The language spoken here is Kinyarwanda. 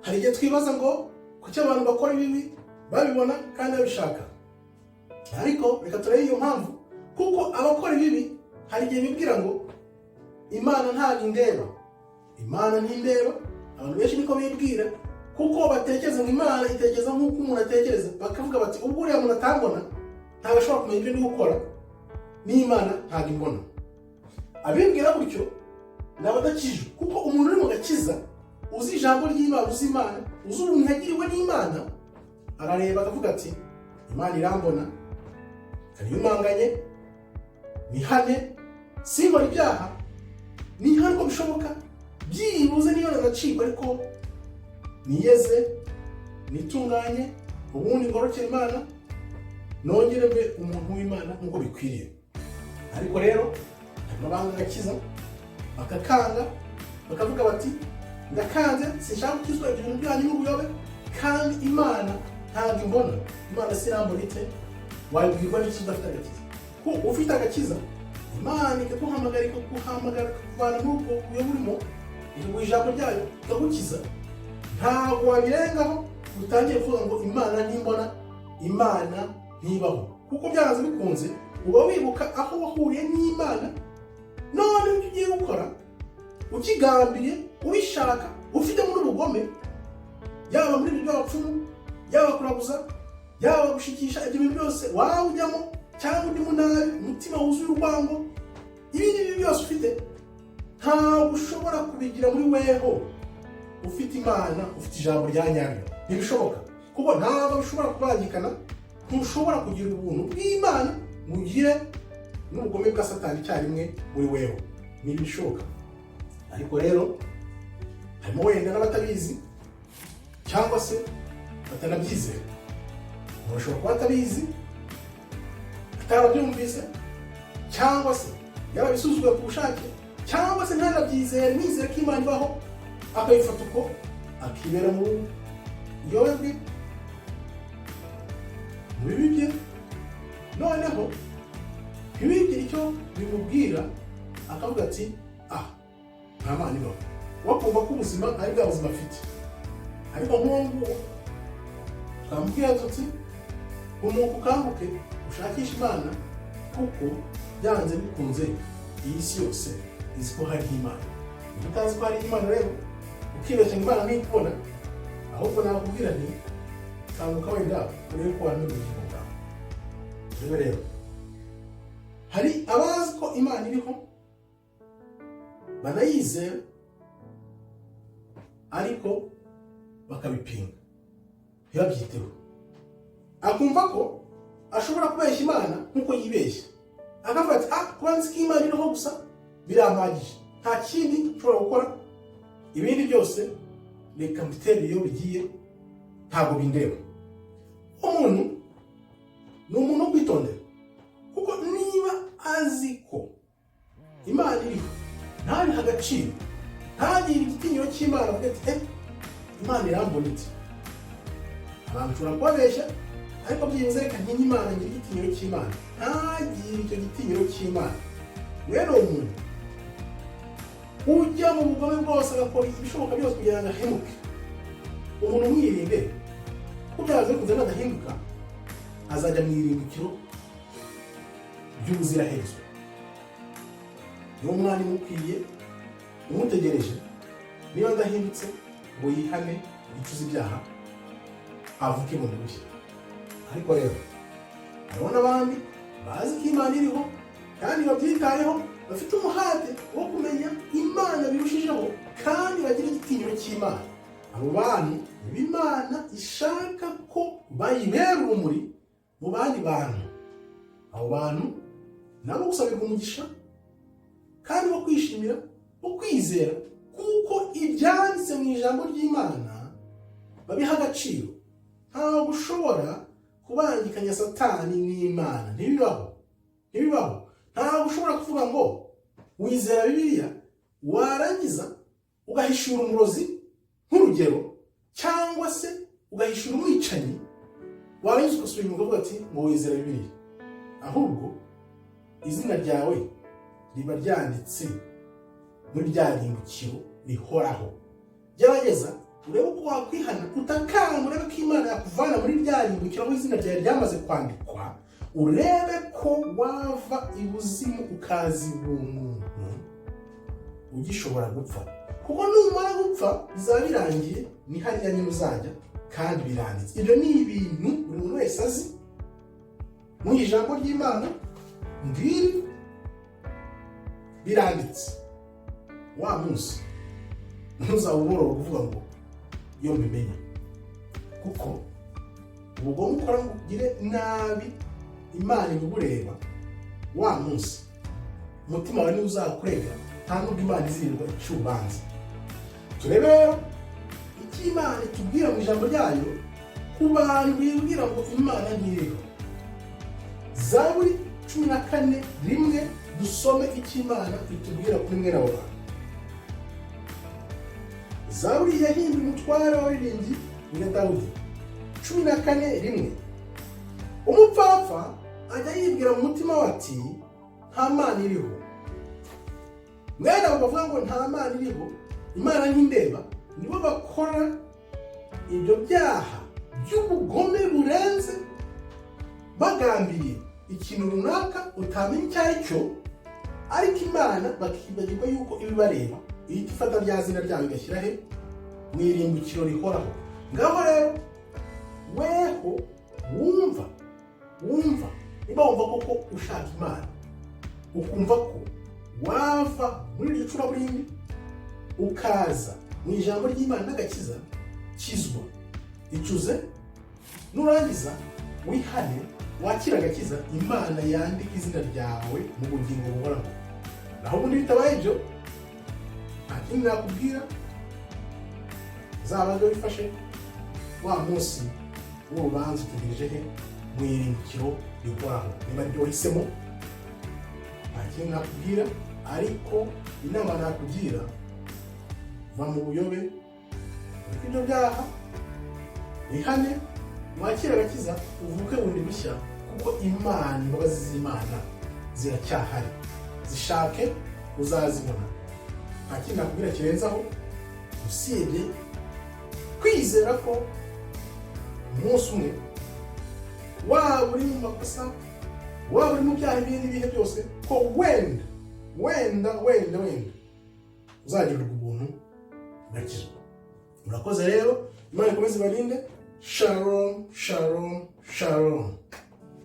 hari igihe twibaza ngo kuki abantu bakora ibibi babibona kandi babishaka, ariko reka turebe iyo mpamvu. Kuko abakora ibibi hari igihe bibwira ngo Imana ntabwo indeba, Imana ntindeba. Abantu benshi niko bibwira, kuko batekereza ngo Imana itekereza nk'uko umuntu atekereza. Bakavuga bati ubwo uriya muntu atambona ntabwo ashobora kumenya ibyo ndi gukora, n'Imana ntabwo imbona. Abibwira gutyo ni abadakijijwe, kuko umuntu uri mu gakiza uzi ijambo ry'Imana, uzi Imana, uzi umuntu yagiriwe n'Imana, arareba akavuga ati Imana irambona, kariyumanganye, nihane, sinkora ibyaha, nihane uko bishoboka, byibuze niyo nanacibwa ariko niyeze, nitunganye, ubundi ngorokere Imana, nongere mbe umuntu w'Imana nk'uko bikwiriye. Ariko rero harimo abanga agakiza bakakanga, bakavuga bati ndakanze, sinshaka gukizwa ibintu byanyu n'ubuyobe, kandi Imana ntabwo imbona, Imana sirambona ite. Wabwirwa n'iki udafite agakiza? Ko ufite agakiza, Imana ikaguhamagara kuvana n'ubwo ubuyobe urimo, ikaguha ijambo ryayo ikagukiza. Ntabwo wabirengaho utangiye kuvuga ngo Imana ntimbona, Imana ntibaho, kuko byanze bikunze uba wibuka aho wahuriye n'Imana. None ibyo ugiye gukora ukigambiriye, ubishaka, ufitemo n'ubugome, yaba muri ibyo by'abapfumu, yaba kuraguza, yaba gushikisha, ibyo bintu byose waba ujyamo, cyangwa undi munabi, umutima wuzuye urwango, ibindi byose ufite, ntabwo ushobora kubigira muri weho ufite Imana, ufite ijambo rya nyaryo. Ntibishoboka, kuko ntabwo bishobora kubangikana. Ntushobora kugira ubuntu bw'Imana ngo ugire n'ubugome bwa Satani icyarimwe muri weho, ntibishoboka. Ariko rero harimo wenda n'abatabizi cyangwa se batanabyizera. Urashobora kuba atabizi, atarabyumvise, cyangwa se yarabisuzuguye ku bushake, cyangwa se ntanabyizere, nizere ko Imana ibaho, akayifata uko akibera mu buyobe bwe, mu bibi bye. Noneho ntibigire icyo bimubwira, akavuga ati nta Mana ibaho, wakumva ko ubuzima ari bwa buzima afite. Ariko nk'uwo nguwo twamubwira tuti umuka ukanguke ushakisha Imana, kuko byanze bikunze iyi si yose izi ko hari Imana. Iyo utazi ko hari Imana rero ukibeshya ngo Imana ntikubona, ahubwo nakubwira nti kanguka wenda urebe ko wamenye ubugingo bwawe. Rero hari abazi ko Imana iriho, banayizera, ariko bakabipinga, ntibabyiteho. Akumva ko ashobora kubeshya Imana nk'uko yibeshya, akavuga ati kuba nzi ko Imana iriho gusa birampagije, nta kindi nshobora gukora, ibindi byose reka mbiterere iyo bigiye, ntabwo bindeba. Umuntu ni umuntu wo kwitondera, kuko niba azi ko Imana iriho ntabiha agaciro, ntagire igitinyiro cy'Imana, avuga ati Imana irambona iti. Abantu ushobora kubabeshya, ariko byibuze reka ntinye Imana, ngira igitinyiro cy'Imana, ntagire icyo gitinyiro cy'Imana. Rero umuntu ujya mu bugome bwose, agakora ibishoboka byose kugira ngo ahemuke, umuntu mwirinde, kuko byaze kuza nadahinduka azajya mu irimbukiro ry'ubuziraherezo. Niwo mwanya umukwiye, umutegereje, niba adahindutse ngo yihane, yicuze ibyaha, avuke bundi bushya. Ariko rero hariho n'abandi bazi ko Imana iriho kandi babyitayeho, bafite umuhate wo kumenya Imana birushijeho, kandi bagira igitinyiro cy'Imana. Abo bantu niba Imana ishaka ko bayibera urumuri mu bandi bantu, abo bantu nabo gusabirwa umugisha kandi bo kwishimira, bo kwizera, kuko ibyanditse mu ijambo ry'Imana babiha agaciro. Ntabwo ushobora kubangikanya Satani n'Imana, ntibibaho. Ntabwo ushobora kuvuga ngo wizera Bibiliya warangiza ugahishura umurozi nk'urugero, cyangwa se ugahishura umwicanyi, warangiza ugasubira inyuma ukavuga ati ngo wizera Bibiliya. Ahubwo izina ryawe riba ryanditse muri rya rimbukiro rihoraho. Gerageza urebe uko wakwihana, utakanga, urebe ko Imana yakuvana muri rya rimbukiro aho izina ryawe ryamaze kwandikwa, urebe ko wava ibuzimu ukaza ibuntu ugishobora gupfa. Kuko numara gupfa bizaba birangiye, ni hariya nyine uzajya kandi biranditse. Ibyo ni ibintu buri muntu wese azi mu ijambo ry'Imana, ngiri biranditse. Wa munsi ntuzabubora kuvuga ngo iyo mbimenya, kuko ubugomba ukora ngo ugire nabi Imana ibureba. Wa munsi umutima wawe niwe uzakurega, nta nubwo Imana izirirwa icubanza. Turebe rero icyo Imana itubwira mu ijambo ryayo ku bantu bibwira ngo Imana ntiriho. Zaburi 14:1, dusome icyo Imana itubwira kuri mwene abo bantu. Zaburi yahinduye umutware w'abaririmbyi ni Dawudi. 14:1, umupfapfa ajya yibwira mu mutima we ati nta Mana iriho. Mwene abo bavuga ngo nta Mana iriho, Imana ntindeba, nibo bakora ibyo byaha by'ubugome burenze, bagambiriye ikintu runaka utamenya icyo ari cyo, ariko Imana bakibagirwa yuko ibibareba, ihita ifata rya zina ryawe igashyira he? Mu irimbukiro rihoraho. Ngaho rero weho wumva niba wumva koko ushaka Imana, ukumva ko wava muri iryo curaburindi ukaza mu ijambo ry'Imana n'agakiza, kizwa, icuze, nurangiza wihane, wakira agakiza, Imana yandika izina ryawe mu bugingo buhoraho. Naho ubundi bitabaye ibyo, nta kindi nakubwira, zabaga bifashe wa munsi w'urubanza utegereje he? Mu irimbukiro rihoraho. Niba ryo wahisemo, nta kindi nakubwira, ariko inama nakugira, va mu buyobe, ureke ibyo byaha, wihane, wakira agakiza, uvuke bundi bushya, kuko Imana, imbabazi z'Imana ziracyahari. Zishake uzazibona. Nta kindi nakubwira kirenzaho, usibye kwizera ko umunsi umwe waba uri mu makosa, waba uri mu byaha ibindi bihe byose, ko wenda uzagirirwa ubuntu ugakizwa. Murakoze rero, Imana ikomeze ibarinde. Shalom, shalom, shalom.